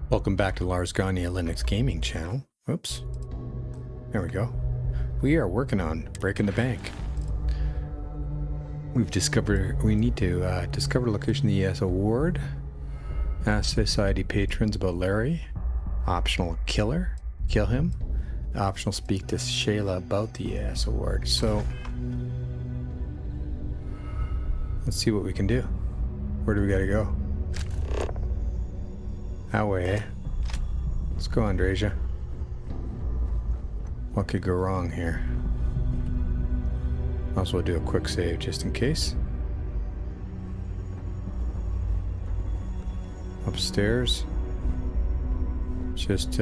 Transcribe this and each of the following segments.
Welcome back to Lars Gagner Linux Gaming channel. Oops. There we go. We are working on breaking the bank. We need to discover the location of the ES award. Ask society patrons about Larry. Optional kill him. Optional speak to Shayla about the ES award. So let's see what we can do. Where do we gotta go? That way, eh? Let's go, Andresia. What could go wrong here? Might as well do a quick save just in case. Upstairs. Just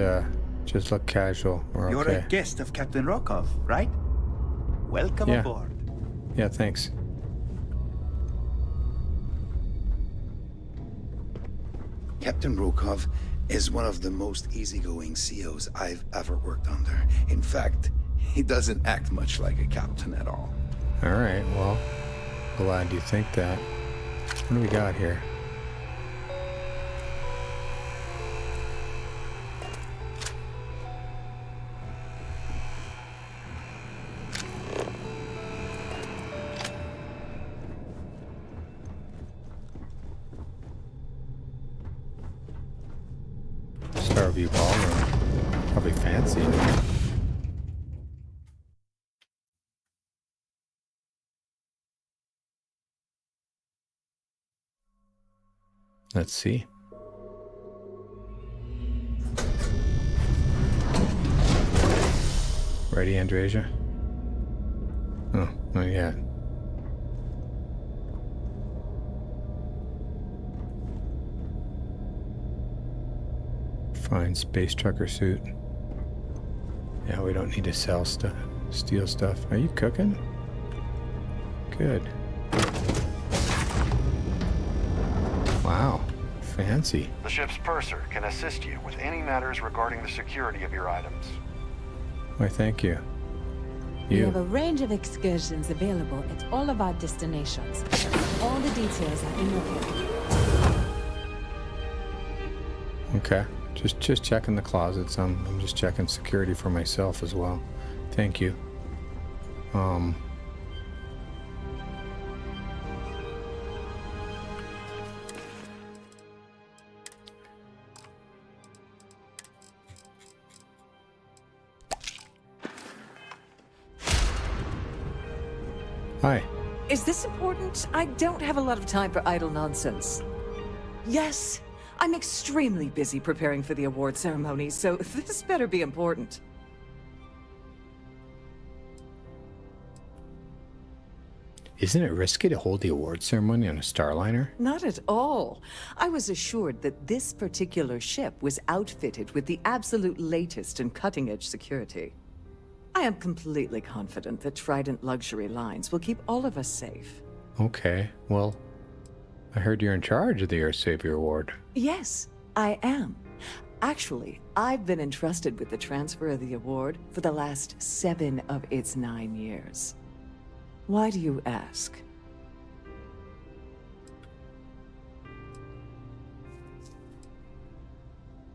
look casual. We're You're okay. a guest of Captain Rokov, right? Welcome aboard. Yeah, thanks. Captain Rokov is one of the most easygoing COs I've ever worked under. In fact, he doesn't act much like a captain at all. Alright, well, glad you think that. What do we got here? Starview ballroom. Probably fancy. Let's see. Ready, Andresia? Oh, not yet. Fine space trucker suit. Yeah, we don't need to sell stuff, steal stuff. Are you cooking? Good. Wow, fancy. The ship's purser can assist you with any matters regarding the security of your items. Why, thank you. We have a range of excursions available at all of our destinations. All the details are in your packet. Okay. Just checking the closets. I'm just checking security for myself as well. Thank you. Hi. Is this important? I don't have a lot of time for idle nonsense. Yes, I'm extremely busy preparing for the award ceremony, so this better be important. Isn't it risky to hold the award ceremony on a Starliner? Not at all. I was assured that this particular ship was outfitted with the absolute latest and cutting-edge security. I am completely confident that Trident Luxury Lines will keep all of us safe. Okay, well, I heard you're in charge of the Earth Savior Award. Yes, I am. Actually, I've been entrusted with the transfer of the award for the last 7 of its 9 years. Why do you ask?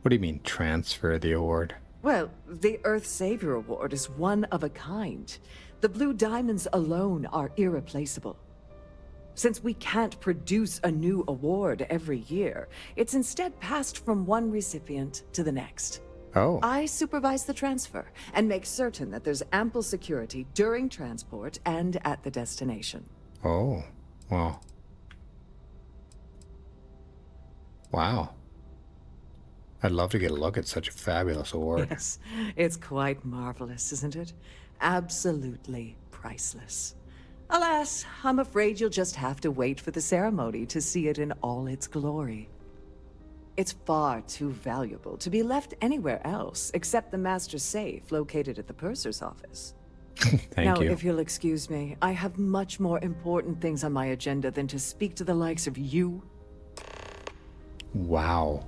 What do you mean, transfer the award? Well, the Earth Savior Award is one of a kind. The Blue Diamonds alone are irreplaceable. Since we can't produce a new award every year, it's instead passed from one recipient to the next. Oh. I supervise the transfer and make certain that there's ample security during transport and at the destination. Oh. Well. Wow. I'd love to get a look at such a fabulous award. Yes, it's quite marvelous, isn't it? Absolutely priceless. Alas, I'm afraid you'll just have to wait for the ceremony to see it in all its glory. It's far too valuable to be left anywhere else except the master safe located at the purser's office. Thank Now, you. if you'll excuse me, I have much more important things on my agenda than to speak to the likes of you. Wow.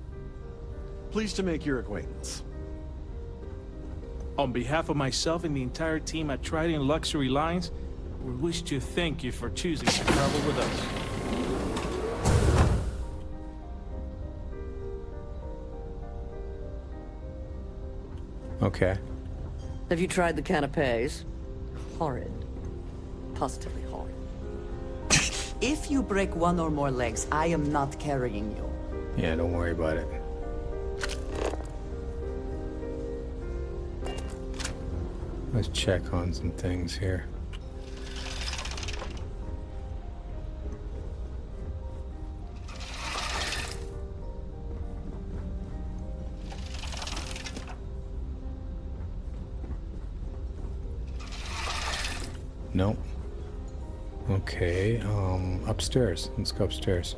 Pleased to make your acquaintance. On behalf of myself and the entire team at Trident Luxury Lines, we wish to thank you for choosing to travel with us. Okay. Have you tried the canapes? Horrid. Positively horrid. If you break one or more legs, I am not carrying you. Yeah, don't worry about it. Let's check on some things here. Nope. Okay, upstairs. Let's go upstairs.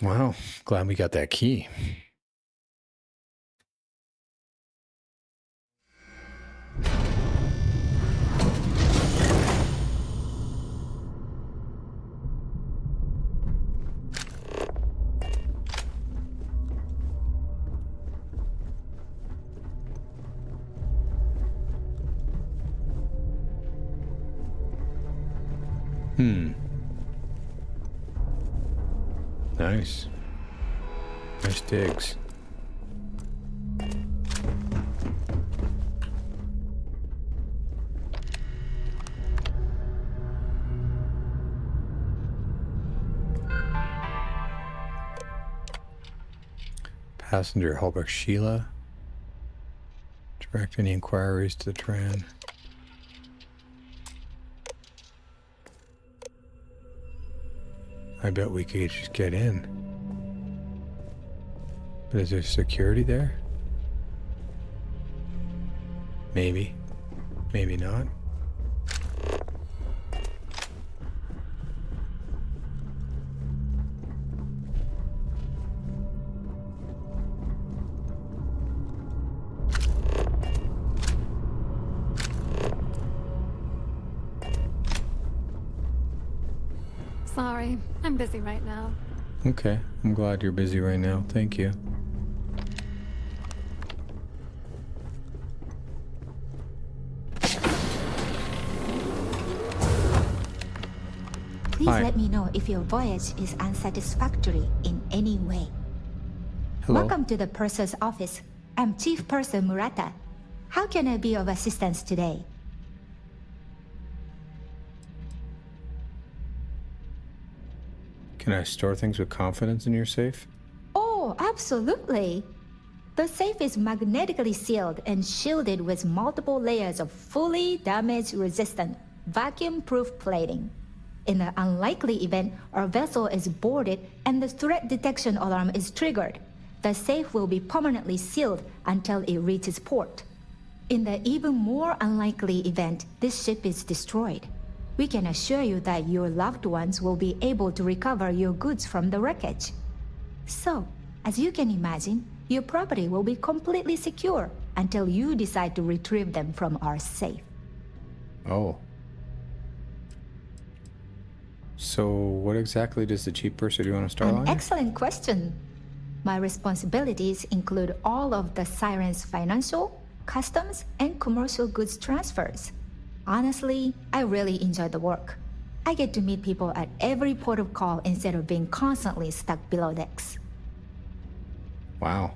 Wow, glad we got that key. Nice. Nice digs. Passenger Holbrook Sheila. Direct any inquiries to the Tran. I bet we could just get in. But is there security there? Maybe. Maybe not. Sorry, I'm busy right now. Okay, I'm glad you're busy right now. Thank you. Please Hi. let me know if your voyage is unsatisfactory in any way. Hello. Welcome to the Purser's office. I'm Chief Purser Murata. How can I be of assistance today? Can I store things with confidence in your safe? Oh, absolutely. The safe is magnetically sealed and shielded with multiple layers of fully damage-resistant, vacuum-proof plating. In the unlikely event our vessel is boarded and the threat detection alarm is triggered, the safe will be permanently sealed until it reaches port. In the even more unlikely event this ship is destroyed, we can assure you that your loved ones will be able to recover your goods from the wreckage. So, as you can imagine, your property will be completely secure until you decide to retrieve them from our safe. Oh. So, what exactly does the Chief Purser do on a An Starliner? excellent question. My responsibilities include all of the Siren's financial, customs, and commercial goods transfers. Honestly, I really enjoy the work. I get to meet people at every port of call instead of being constantly stuck below decks. Wow.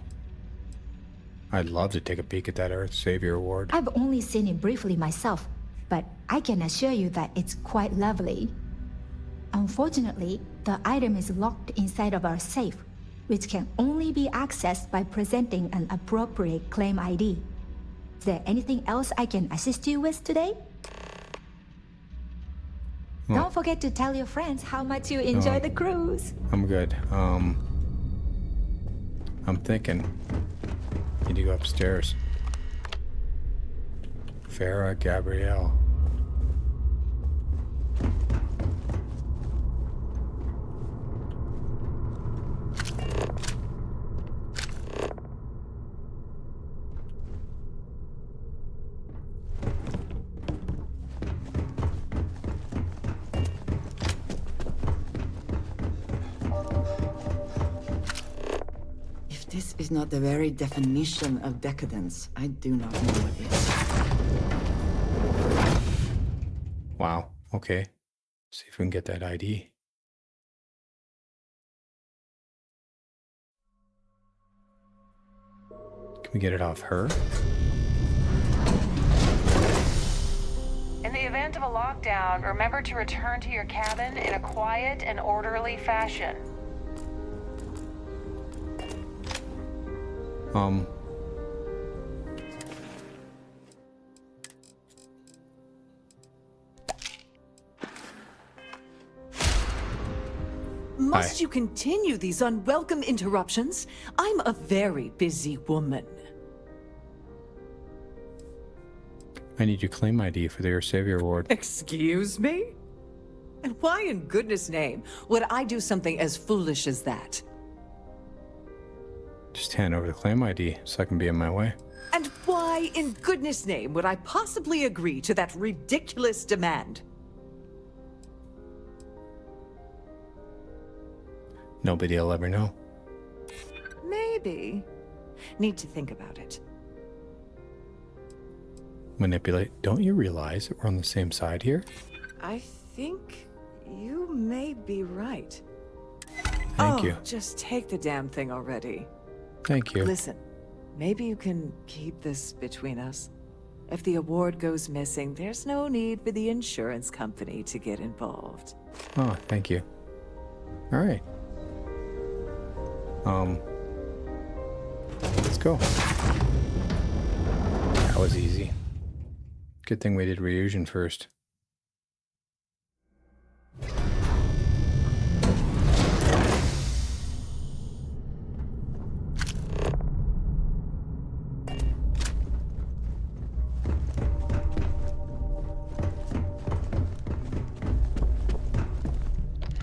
I'd love to take a peek at that Earth Savior Award. I've only seen it briefly myself, but I can assure you that it's quite lovely. Unfortunately, the item is locked inside of our safe, which can only be accessed by presenting an appropriate claim ID. Is there anything else I can assist you with today? Well, Don't forget to tell your friends how much you enjoy the cruise. I'm good. I'm thinking. Need to go upstairs. Farah Gabrielle. If this is is not the very definition of decadence, I do not know what is. Wow. Okay. See if we can get that ID. Can we get it off her? In the event of a lockdown, remember to return to your cabin in a quiet and orderly fashion. Must you continue these unwelcome interruptions? I'm a very busy woman. I need your claim ID for the Earth Savior Award. Excuse me? And why in goodness name would I do something as foolish as that? Just hand over the claim ID so I can be on my way. And why in goodness name would I possibly agree to that ridiculous demand? Nobody will ever know. Maybe. Need to think about it. Manipulate. Don't you realize that we're on the same side here? I think you may be right. Thank you. Just take the damn thing already. Thank you. Listen, maybe you can keep this between us. If the award goes missing, there's no need for the insurance company to get involved. Oh, thank you. All right. Let's go. That was easy. Good thing we did refusion first.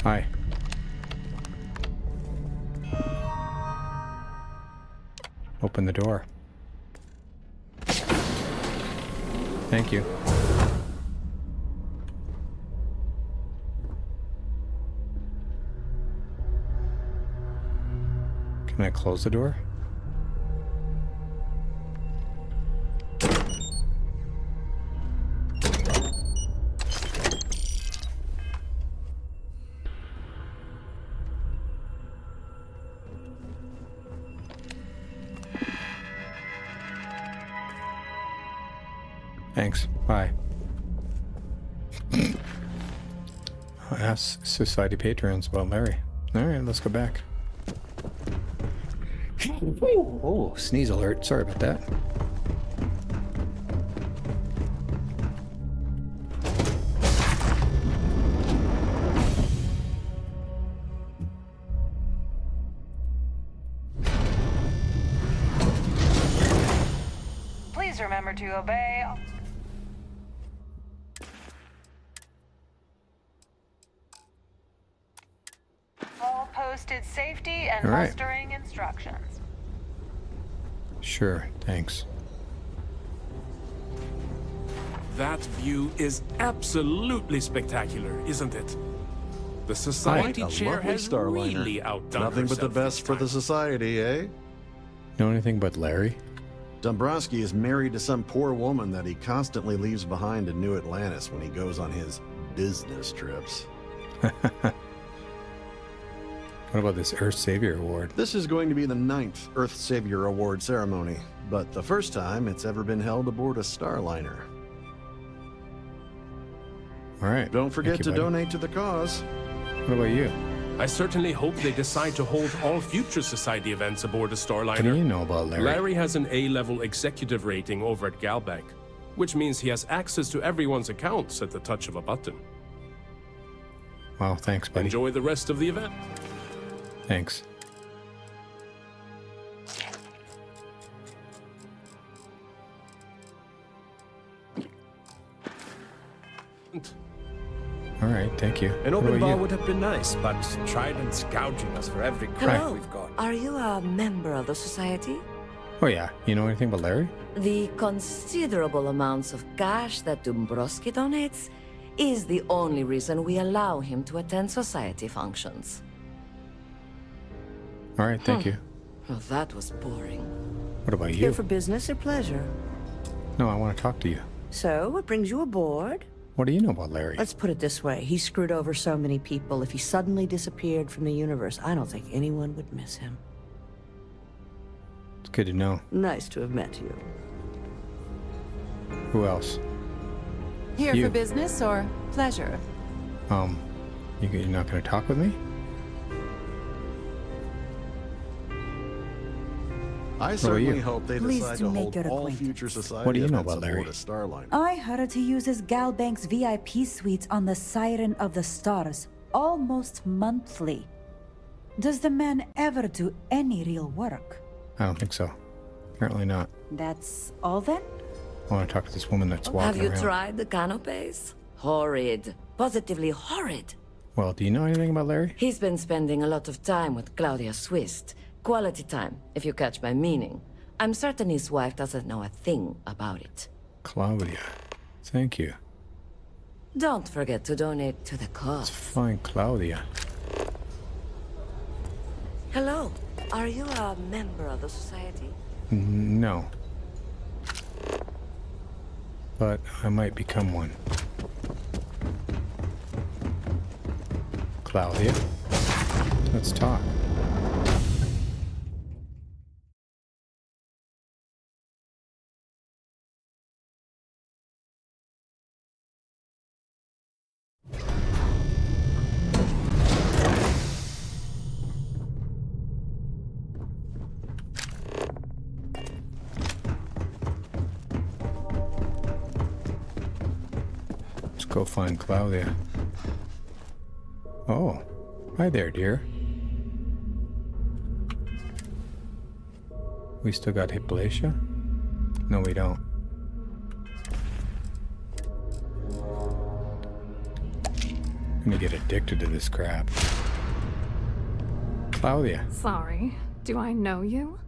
Hi. Open the door. Thank you. Can I close the door? Thanks. Bye. I'll ask Society patrons about Larry. Alright, let's go back. Oh, sneeze alert. Sorry about that. Please remember to obey all posted safety and mustering instructions. Sure, thanks. That view is absolutely spectacular, isn't it? The Society chair has really outdone Nothing but the best for the Society, eh? Know anything but Larry? Dombrowski is married to some poor woman that he constantly leaves behind in New Atlantis when he goes on his business trips. What about this Earth Savior Award? This is going to be the 9th Earth Savior Award ceremony, but the first time it's ever been held aboard a Starliner. All right. Don't forget to donate to the cause. What about you? I certainly hope they decide to hold all future Society events aboard a Starliner. What do you know about Larry? Larry has an A-level executive rating over at Galbank, which means he has access to everyone's accounts at the touch of a button. Wow, thanks, buddy. Enjoy the rest of the event. Thanks. All right, thank you. An open bar would have been nice, but Trident's gouging us for every crack we've got. Are you a member of the Society? Oh yeah, you know anything about Larry? The considerable amounts of cash that Dombrowski donates is the only reason we allow him to attend Society functions. All right, thank you. Oh, that was boring. What about Here you? for business or pleasure? No, I want to talk to you. So, what brings you aboard? What do you know about Larry? Let's put it this way. He screwed over so many people. If he suddenly disappeared from the universe, I don't think anyone would miss him. It's good to know. Nice to have met you. Who else? Here You. for business or pleasure? You're not going to talk with me? I about certainly you? hope they Pleased decide to to make hold your all acquaintance. future society What do you know events about Larry? aboard a Starliner. I heard he uses Galbank's VIP suites on the Siren of the Stars almost monthly. Does the man ever do any real work? I don't think so. Apparently not. That's all then? I want to talk to this woman that's walking Have you around. tried the canapes? Horrid. Positively horrid. Well, do you know anything about Larry? He's been spending a lot of time with Claudia Swist. Quality time, if you catch my meaning. I'm certain his wife doesn't know a thing about it. Claudia. Thank you. Don't forget to donate to the Let's cause. find Claudia. Hello. Are you a member of the society? No. But I might become one. Claudia. Let's talk. Let's go find Claudia. Oh, hi there, dear. We still got Hyplatia? No, we don't. I'm gonna get addicted to this crap. Claudia. Sorry. Do I know you?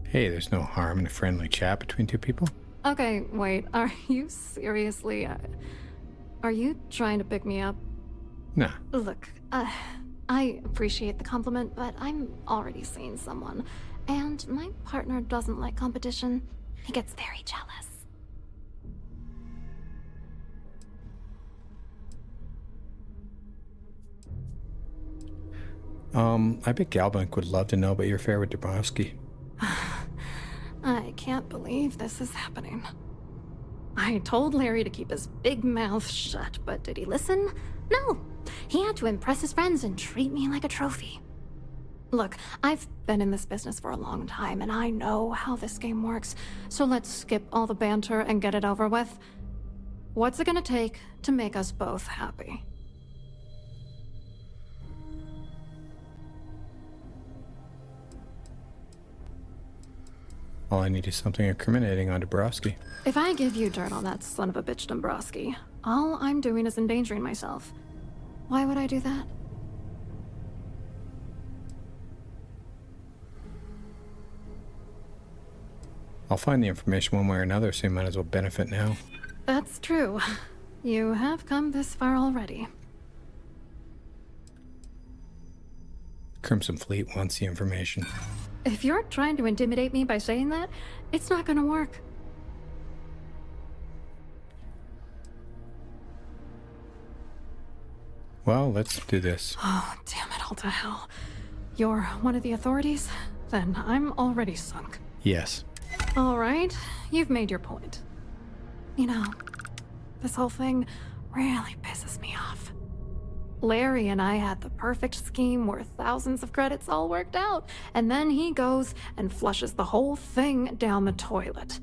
Hey, there's no harm in a friendly chat between two people. Okay, wait. Are you seriously... are you trying to pick me up? Nah. Look, I appreciate the compliment, but I'm already seeing someone. And my partner doesn't like competition. He gets very jealous. I bet Galbank would love to know about your affair with Dabrowski. I can't believe this is happening. I told Larry to keep his big mouth shut, but did he listen? No. He had to impress his friends and treat me like a trophy. Look, I've been in this business for a long time, and I know how this game works, so let's skip all the banter and get it over with. What's it gonna take to make us both happy? All I need is something incriminating on Dabrowski. If I give you dirt on that son of a bitch Dombrowski, all I'm doing is endangering myself. Why would I do that? I'll find the information one way or another, so you might as well benefit now. That's true. You have come this far already. Crimson Fleet wants the information. If you're trying to intimidate me by saying that, it's not gonna work. Well, let's do this. Oh, damn it all to hell. You're one of the authorities? Then I'm already sunk. Yes. All right, you've made your point. You know, this whole thing really pisses me off. Larry and I had the perfect scheme worth thousands of credits all worked out, and then he goes and flushes the whole thing down the toilet.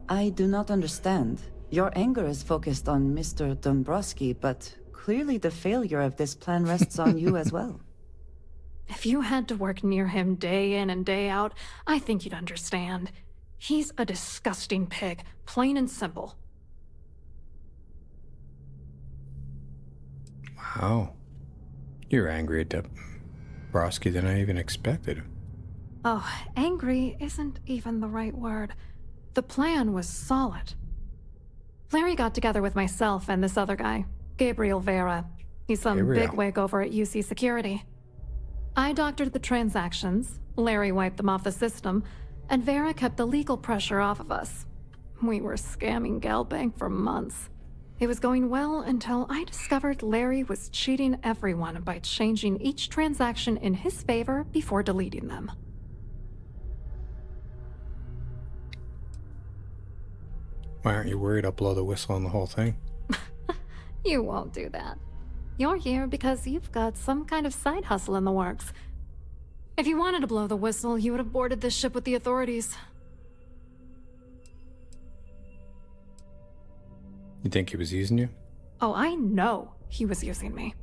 I do not understand. Your anger is focused on Mr. Dombrowski, but clearly the failure of this plan rests on you as well. If you had to work near him day in and day out, I think you'd understand. He's a disgusting pig, plain and simple. Wow. You're angry at Dabrowski than I even expected. Oh, angry isn't even the right word. The plan was solid. Larry got together with myself and this other guy, Gabriel Vera. He's some Gabriel. bigwig over at UC Security. I doctored the transactions, Larry wiped them off the system, and Vera kept the legal pressure off of us. We were scamming Galbank for months. It was going well until I discovered Larry was cheating everyone by changing each transaction in his favor before deleting them. Why aren't you worried I'll blow the whistle on the whole thing? You won't do that. You're here because you've got some kind of side hustle in the works. If you wanted to blow the whistle, you would have boarded this ship with the authorities. You think he was using you? Oh, I know he was using me.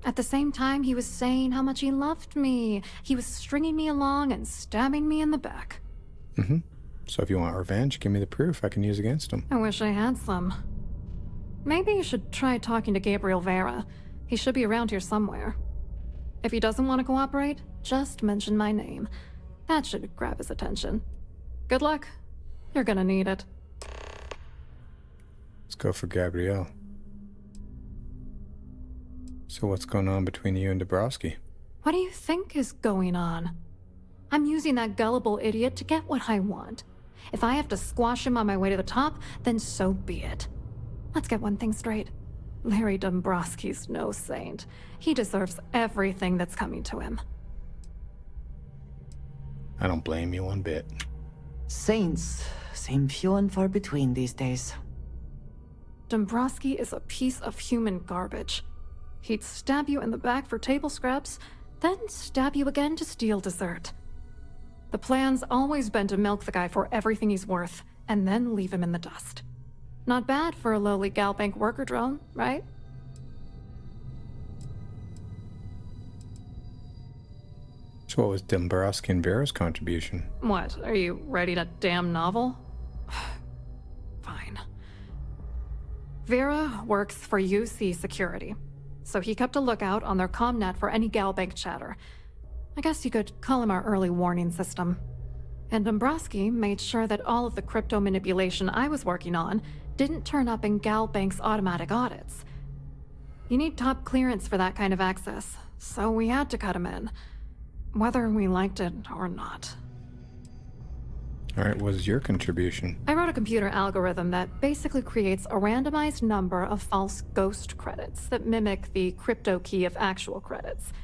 At the same time, he was saying how much he loved me. He was stringing me along and stabbing me in the back. Mm-hmm. So if you want revenge, give me the proof I can use against him. I wish I had some. Maybe you should try talking to Gabriel Vera. He should be around here somewhere. If he doesn't want to cooperate, just mention my name. That should grab his attention. Good luck. You're gonna need it. Let's go for Gabrielle. So what's going on between you and Dabrowski? What do you think is going on? I'm using that gullible idiot to get what I want. If I have to squash him on my way to the top, then so be it. Let's get one thing straight. Larry Dombrowski's no saint. He deserves everything that's coming to him. I don't blame you one bit. Saints seem few and far between these days. Dombrowski is a piece of human garbage. He'd stab you in the back for table scraps, then stab you again to steal dessert. The plan's always been to milk the guy for everything he's worth, and then leave him in the dust. Not bad for a lowly Galbank worker drone, right? So what was Dombrowski and Vera's contribution? What, are you writing a damn novel? Fine. Vera works for UC Security, so he kept a lookout on their commnet for any Galbank chatter. I guess you could call him our early warning system. And Dombrowski made sure that all of the crypto manipulation I was working on didn't turn up in Galbank's automatic audits. You need top clearance for that kind of access, so we had to cut him in, whether we liked it or not. All right, what was your contribution? I wrote a computer algorithm that basically creates a randomized number of false ghost credits that mimic the crypto key of actual credits.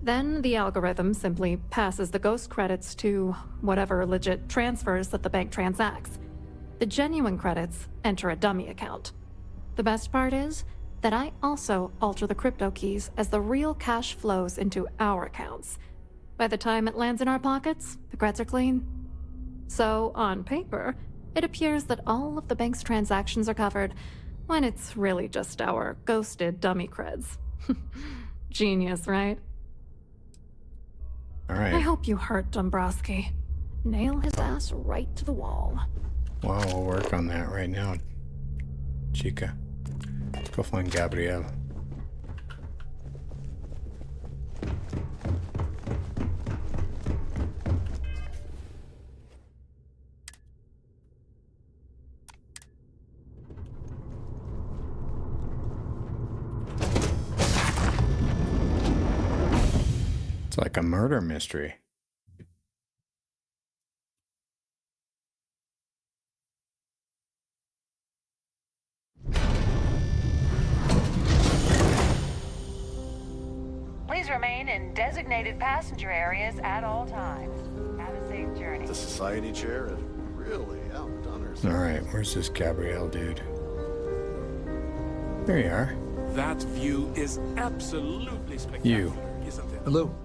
Then the algorithm simply passes the ghost credits to whatever legit transfers that the bank transacts. The genuine credits enter a dummy account. The best part is that I also alter the crypto keys as the real cash flows into our accounts. By the time it lands in our pockets, the creds are clean. So, on paper, it appears that all of the bank's transactions are covered, when it's really just our ghosted dummy creds. Genius, right? All right. I hope you hurt Dombrowski. Nail his ass right to the wall. Well, we'll work on that right now, Chica. Let's go find Gabrielle. It's like a murder mystery. Please remain in designated passenger areas at all times. Have a safe journey. The society chair has really outdone herself. All right, where's this Gabrielle dude? There you are. That view is absolutely spectacular, You. isn't it? Hello.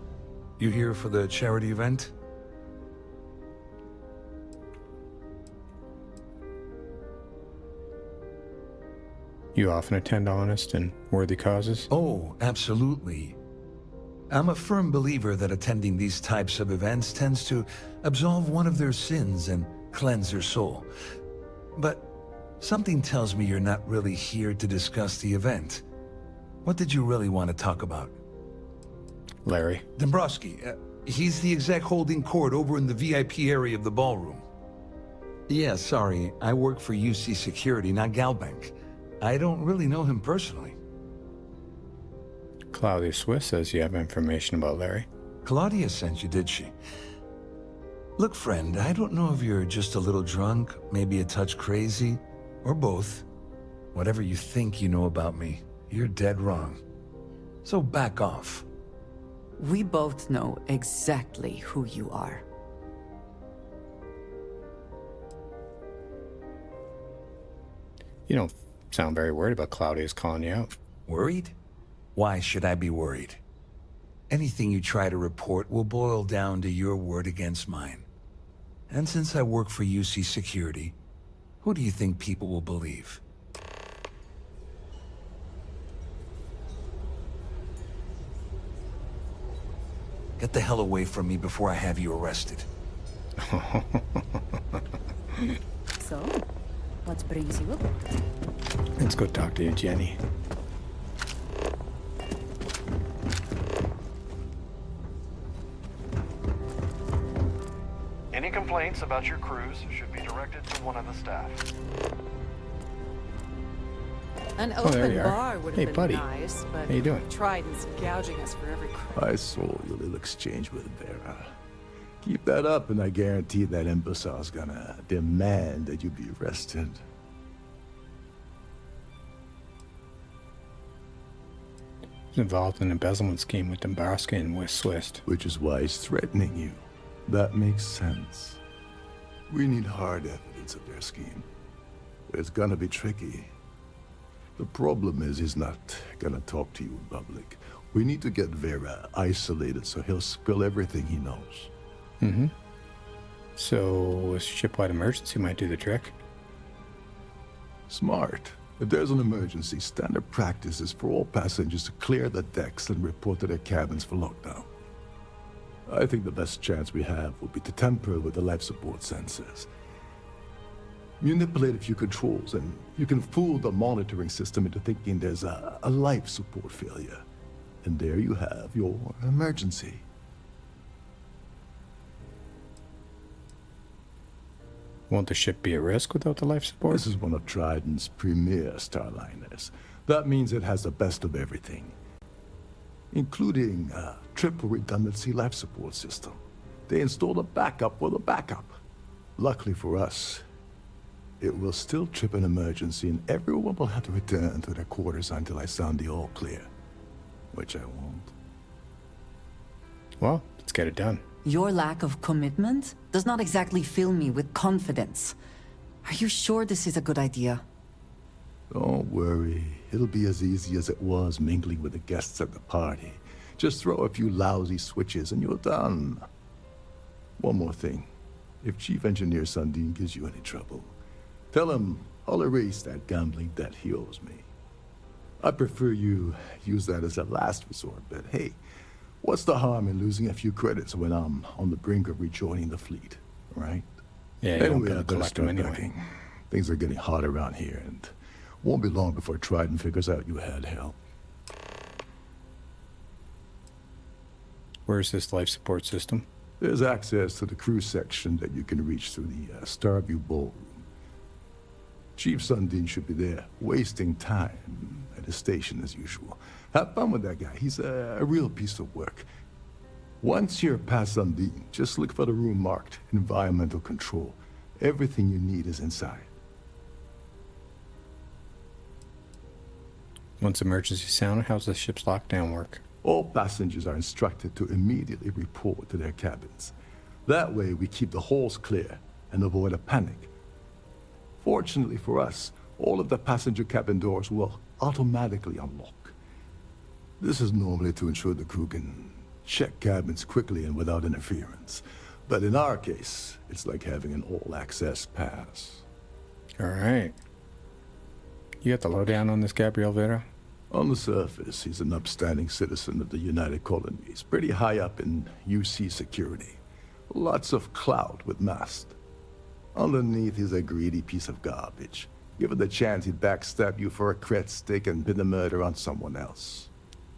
You here for the charity event? You often attend honest and worthy causes? Oh, absolutely. I'm a firm believer that attending these types of events tends to absolve one of their sins and cleanse their soul. But something tells me you're not really here to discuss the event. What did you really want to talk about? Larry. Dombrowski, he's the exec holding court over in the VIP area of the ballroom. Yeah, sorry, I work for UC Security, not Galbank. I don't really know him personally. Claudia Swiss says you have information about Larry. Claudia sent you, did she? Look, friend, I don't know if you're just a little drunk, maybe a touch crazy, or both. Whatever you think you know about me, you're dead wrong. So back off. We both know exactly who you are. You don't sound very worried about Claudia's calling you out. Worried? Why should I be worried? Anything you try to report will boil down to your word against mine. And since I work for UC Security, who do you think people will believe? Get the hell away from me before I have you arrested. So, what brings you aboard? Let's go talk to you, Jenny. Any complaints about your cruise should be directed to one of the staff. An there open you are. bar would have Hey, been buddy. nice, but How you doing? Trident's gouging us for every I saw your little exchange with Vera. Keep that up, and I guarantee that imbecile's gonna demand that you be arrested. He's involved in an embezzlement scheme with Dombrowski and with Swiss. Which is why he's threatening you. That makes sense. We need hard evidence of their scheme. It's gonna be tricky. The problem is he's not gonna talk to you in public. We need to get Vera isolated so he'll spill everything he knows. Mm-hmm. So a shipwide emergency might do the trick. Smart. If there's an emergency, standard practice is for all passengers to clear the decks and report to their cabins for lockdown. I think the best chance we have would be to tamper with the life support sensors. Manipulate a few controls, and you can fool the monitoring system into thinking there's a life support failure. And there you have your emergency. Won't the ship be at risk without the life support? This is one of Trident's premier starliners. That means it has the best of everything, including a triple redundancy life support system. They installed a backup for the backup. Luckily for us, it will still trip an emergency and everyone will have to return to their quarters until I sound the all clear. Which I won't. Well, let's get it done. Your lack of commitment does not exactly fill me with confidence. Are you sure this is a good idea? Don't worry. It'll be as easy as it was mingling with the guests at the party. Just throw a few lousy switches and you're done. One more thing. If Chief Engineer Sundin gives you any trouble, tell him I'll erase that gambling debt he owes me. I prefer you use that as a last resort, but hey, what's the harm in losing a few credits when I'm on the brink of rejoining the fleet, right? Yeah, you anyway, don't I better collect them start anyway. packing. Things are getting hot around here, and won't be long before Trident figures out you had help. Where's this life support system? There's access to the crew section that you can reach through the Starview Ballroom. Chief Sundin should be there, wasting time at his station as usual. Have fun with that guy. He's a real piece of work. Once you're past Sundin, just look for the room marked Environmental Control. Everything you need is inside. Once emergency sounded, how's the ship's lockdown work? All passengers are instructed to immediately report to their cabins. That way, we keep the halls clear and avoid a panic. Fortunately for us, all of the passenger cabin doors will automatically unlock. This is normally to ensure the crew can check cabins quickly and without interference. But in our case, it's like having an all-access pass. All right. You got the lowdown on this Gabriel Vera? On the surface, he's an upstanding citizen of the United Colonies, pretty high up in UC security. Lots of clout with mast. Underneath, he's a greedy piece of garbage. Given the chance, he'd backstab you for a cret stick and pin the murder on someone else.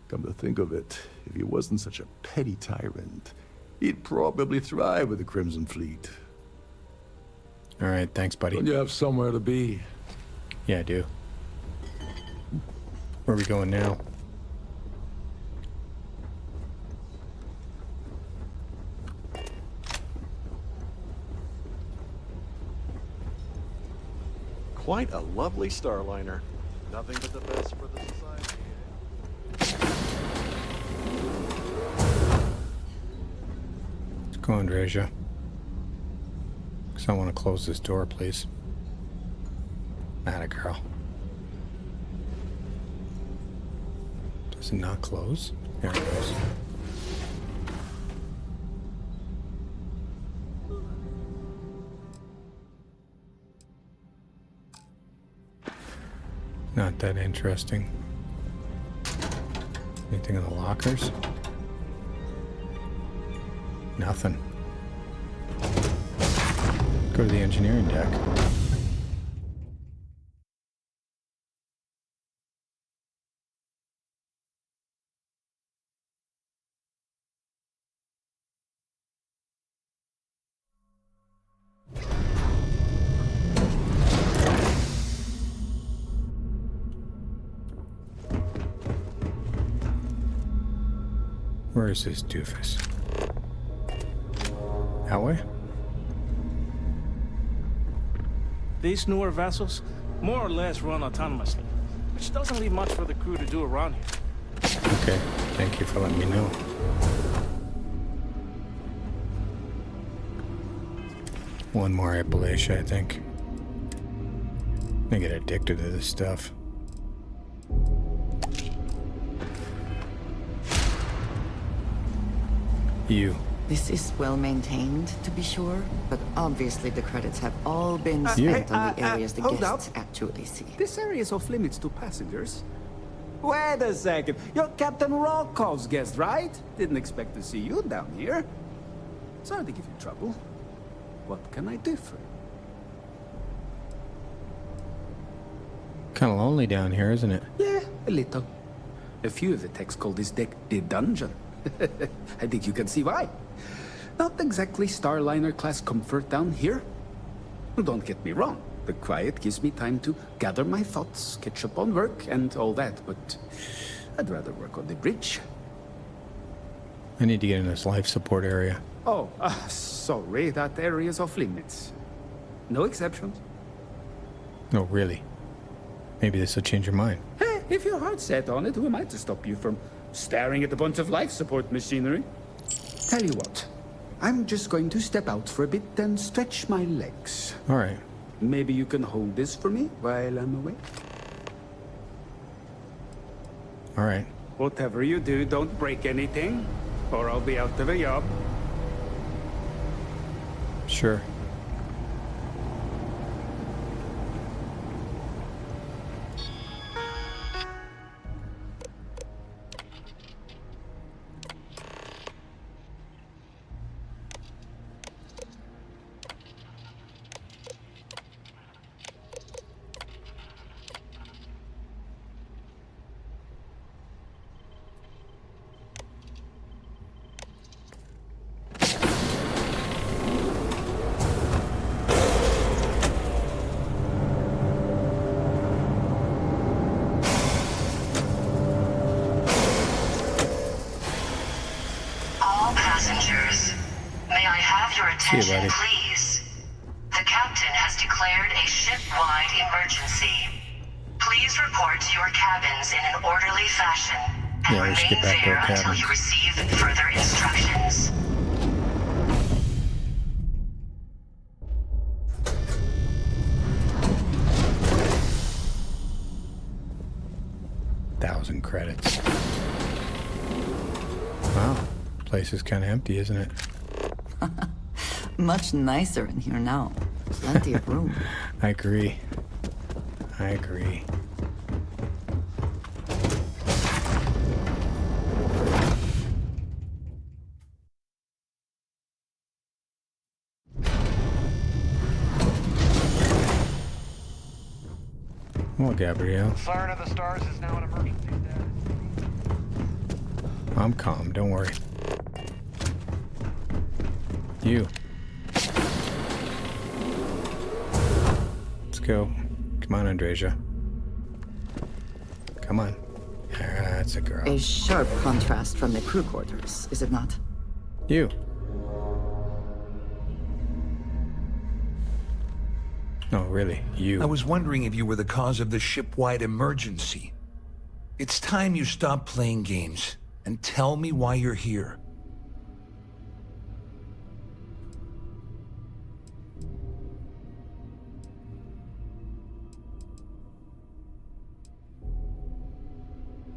Come to think of it, if he wasn't such a petty tyrant, he'd probably thrive with the Crimson Fleet. All right, thanks, buddy. Don't you have somewhere to be? Yeah, I do. Where are we going now? Quite a lovely Starliner. Nothing but the best for the society. Let's go, Andreja. Because I want to close this door, please. Atta girl. Does it not close? There it goes. Not that interesting. Anything in the lockers? Nothing. Go to the engineering deck. Where is this doofus? That way? These newer vessels more or less run autonomously, which doesn't leave much for the crew to do around here. Okay, thank you for letting me know. One more Appalachia, I think. I get addicted to this stuff. You. This is well maintained, to be sure, but obviously the credits have all been spent on the areas the guests actually see. This area is off limits to passengers. Wait a second. You're Captain Rokov's guest, right? Didn't expect to see you down here. Sorry to give you trouble. What can I do for you? Kind of lonely down here, isn't it? Yeah, a little. A few of the techs call this deck the dungeon. I think you can see why. Not exactly Starliner-class comfort down here. Don't get me wrong. The quiet gives me time to gather my thoughts, catch up on work, and all that, but I'd rather work on the bridge. I need to get in this life support area. Oh, sorry, that area's off limits. No exceptions. No, really. Maybe this will change your mind. Hey, if your heart's set on it, who am I to stop you from staring at a bunch of life support machinery? Tell you what, I'm just going to step out for a bit and stretch my legs. All right. Maybe you can hold this for me while I'm away? All right. Whatever you do, don't break anything, or I'll be out of a job. Sure. Attention, please. The captain has declared a ship-wide emergency. Please report to your cabins in an orderly fashion and remain there until you receive further instructions. $1,000 credits. Wow, place is kind of empty, isn't it? Much nicer in here now. Plenty of room. I agree. I agree. Well, Gabrielle. Siren of the Stars is now an emergency status. I'm calm, don't worry. You. Let's go. Come on, Andreja. Come on. That's a girl. A sharp contrast from the crew quarters, is it not? You. No, really, you. I was wondering if you were the cause of the ship-wide emergency. It's time you stop playing games and tell me why you're here.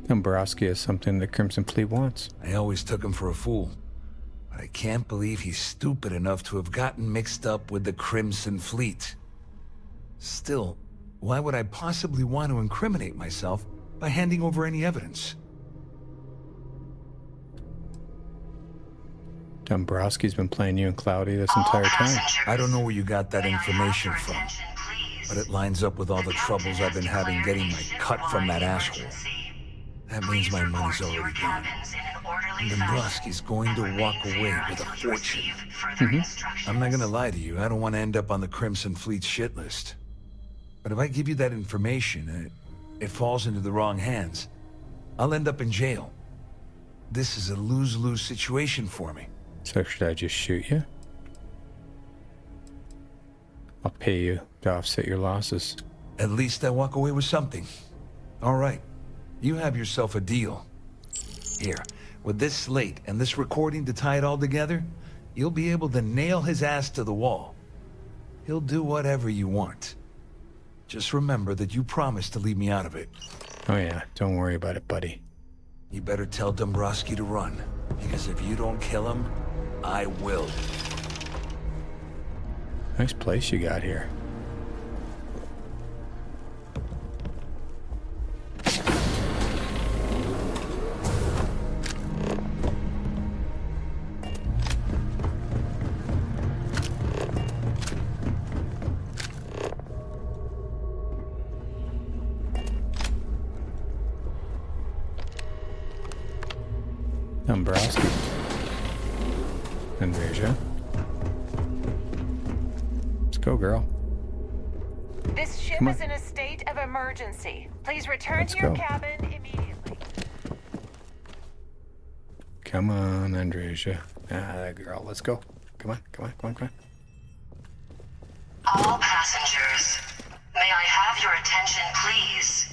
Dombrowski is something the Crimson Fleet wants. I always took him for a fool. But I can't believe he's stupid enough to have gotten mixed up with the Crimson Fleet. Still, why would I possibly want to incriminate myself by handing over any evidence? Dombrowski's been playing you and Cloudy this entire time. I don't know where you got that information from, but it lines up with all the troubles I've been having getting my cut from that asshole. That means my money's already gone. And Dombrowski's going to walk away with a fortune. I'm not gonna lie to you, I don't want to end up on the Crimson Fleet's shit list. But if I give you that information, and it falls into the wrong hands, I'll end up in jail. This is a lose-lose situation for me. So should I just shoot you? I'll pay you to offset your losses. At least I walk away with something. All right. You have yourself a deal. Here, with this slate and this recording to tie it all together, you'll be able to nail his ass to the wall. He'll do whatever you want. Just remember that you promised to leave me out of it. Oh yeah, don't worry about it, buddy. You better tell Dombrowski to run, because if you don't kill him, I will. Nice place you got here. Dombrowski. Andreja. Let's go, girl. This ship is in a state of emergency. Please return to your cabin immediately. Come on, Andreja. Ah, girl, let's go. Come on, come on, come on, come on. All passengers, may I have your attention, please?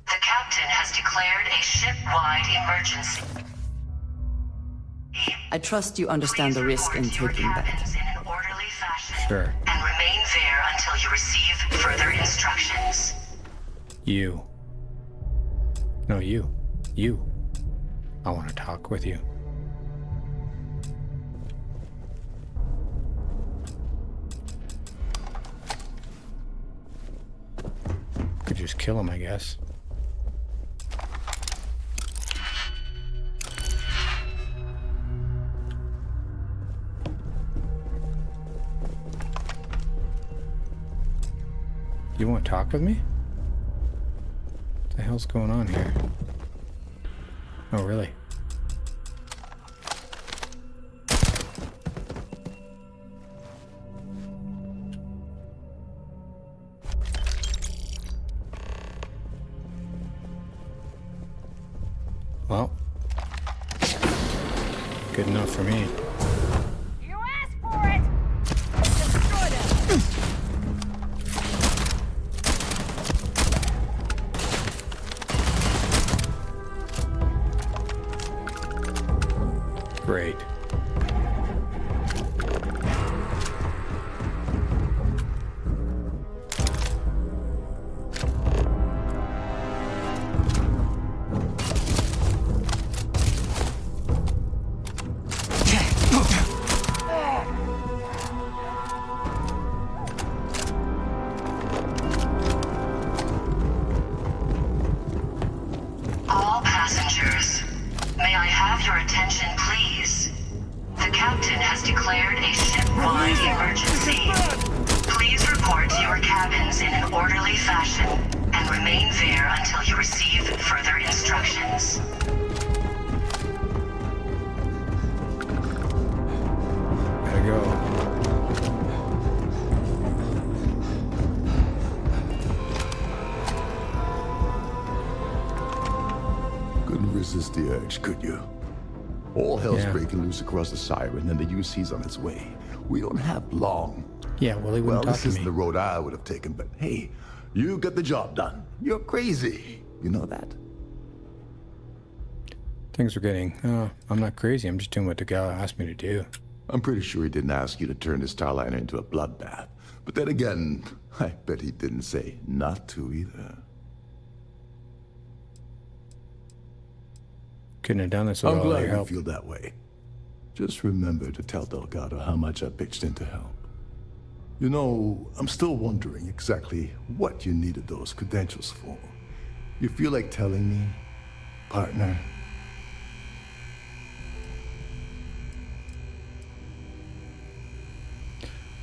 The captain has declared a ship-wide emergency. I trust you understand the risk in taking that. Sure. And remain there until you receive further instructions. You. No, you. You. I want to talk with you. Could just kill him, I guess. You want to talk with me? What the hell's going on here? Oh, really? Well, good enough for me. You asked for it! Destroy them! Great. All passengers, may I have your attention, please? The captain has declared a ship-wide emergency. Please report to your cabins in an orderly fashion and remain there until you receive further instructions. Gotta go. Couldn't resist the urge, could you? All hell's breaking loose across the Siren, and the UC's on its way. We don't have long. Yeah, well, he wouldn't talk this to isn't me. the road I would have taken, but hey, you got the job done. You're crazy. You know that? Things are getting... Oh, I'm not crazy. I'm just doing what the guy asked me to do. I'm pretty sure he didn't ask you to turn the Starliner into a bloodbath. But then again, I bet he didn't say not to either. Couldn't have done this without I'm all glad your you help. feel that way. Just remember to tell Delgado how much I pitched in to help. You know, I'm still wondering exactly what you needed those credentials for. You feel like telling me, partner?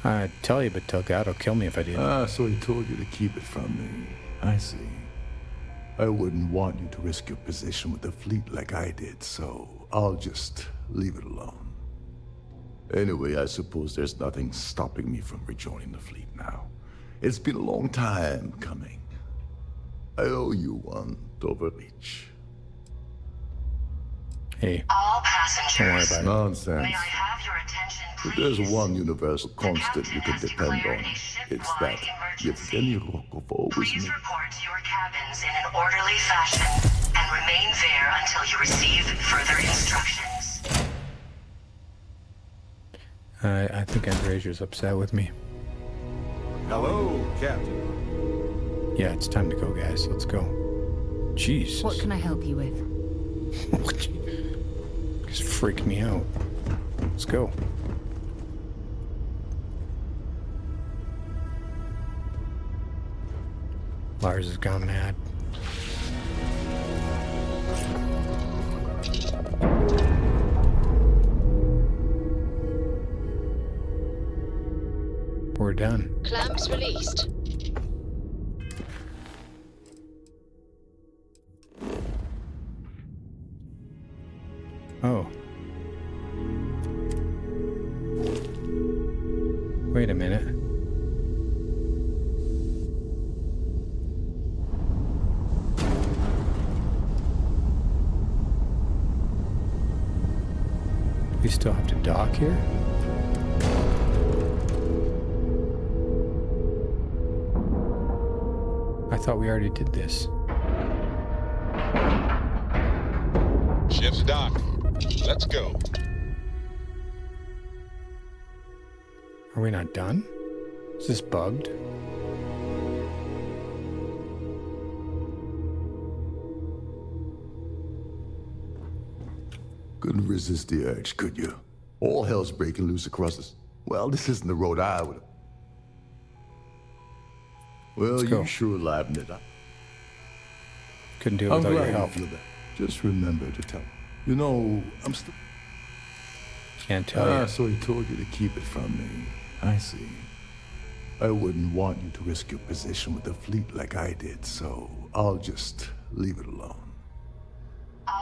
I'd tell you, but Delgado will kill me if I did. So he told you to keep it from me. I see. I wouldn't want you to risk your position with the fleet like I did, so I'll just leave it alone. Anyway, I suppose there's nothing stopping me from rejoining the fleet now. It's been a long time coming. I owe you one, Overreach. Hey, all don't worry passengers, about it. Nonsense. may I have your attention, If please? there's one universal constant you can depend on, it's that Yevgeny Rokov always Please makes... report to your cabins in an orderly fashion and remain there until you receive further instructions. I think Andresia's upset with me. Hello, Captain. Yeah, it's time to go, guys. Let's go. Jeez. What can I help you with? Just freaked me out. Let's go. Lars has gone mad. We're done. Clamps released. Oh. Wait a minute. We still have to dock here? I thought we already did this. Ship's docked. Let's go. Are we not done? Is this bugged? Couldn't resist the urge, could you? All hell's breaking loose across this... Well, this isn't the road I would have... Well, you sure livened it up. Couldn't do it without your help. Feel that. Just remember to tell. You know, I'm still... Can't tell you. So he told you to keep it from me. I see. I wouldn't want you to risk your position with the fleet like I did, so I'll just leave it alone.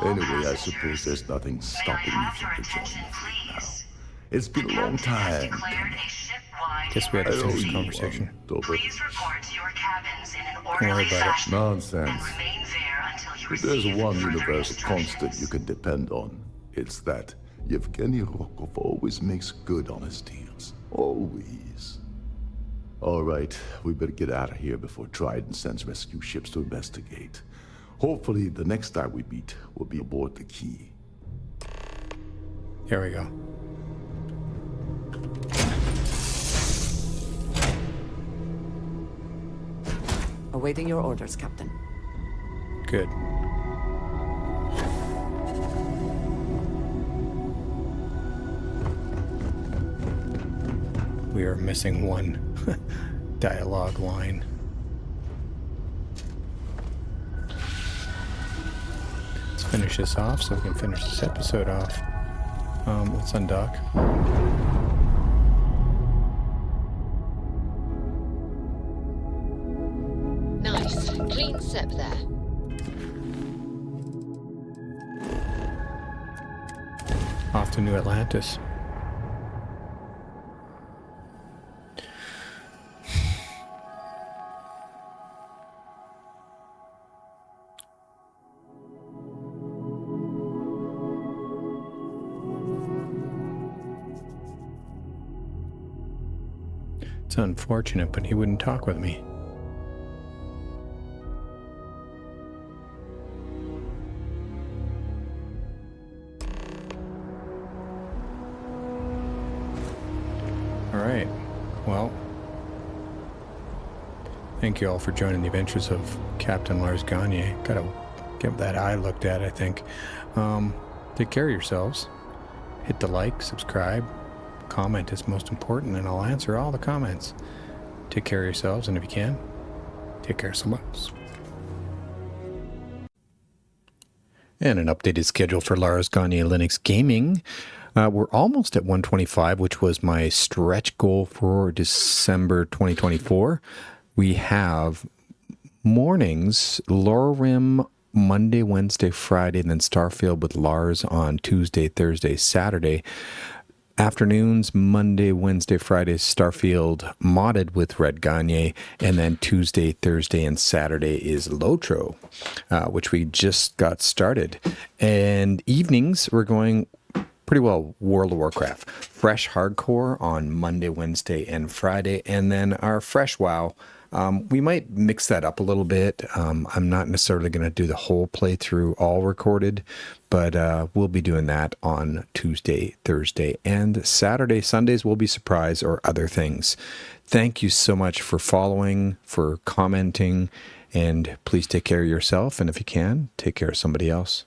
Anyway, I suppose there's nothing stopping me from rejoining the fleet now. It's been a long time. Guess we had to finish the conversation. Please report to your cabins in an Don't worry orderly about it. fashion Nonsense. and remain there until you If there's receive one further universal instructions. constant you can depend on, it's that Yevgeny Rokov always makes good on his deals. Always. All right, we better get out of here before Trident sends rescue ships to investigate. Hopefully, the next time we meet, we'll be aboard the Key. Here we go. Awaiting your orders, Captain. Good. We are missing one dialogue line. Let's finish this off so we can finish this episode off. Let's undock. Nice. Clean sep there. Off to New Atlantis. It's unfortunate, but he wouldn't talk with me. All right. Well, thank you all for joining the adventures of Captain Lars Gagner. Gotta get that eye looked at, I think. Take care of yourselves. Hit the like, subscribe, comment is most important, and I'll answer all the comments. Take care of yourselves, and if you can, take care of someone else. And an updated schedule for Lars Gagner Linux Gaming. We're almost at 125, which was my stretch goal for December 2024. We have mornings, Lorim Monday, Wednesday, Friday, and then Starfield with Lars on Tuesday, Thursday, Saturday. Afternoons, Monday, Wednesday, Friday, Starfield modded with Red Gagner, and then Tuesday, Thursday, and Saturday is Lotro, which we just got started. And evenings, we're going pretty well World of Warcraft. Fresh Hardcore on Monday, Wednesday, and Friday, and then our Fresh WoW. We might mix that up a little bit. I'm not necessarily going to do the whole playthrough all recorded, but we'll be doing that on Tuesday, Thursday, and Saturday. Sundays will be surprise or other things. Thank you so much for following, for commenting, and please take care of yourself, and if you can, take care of somebody else.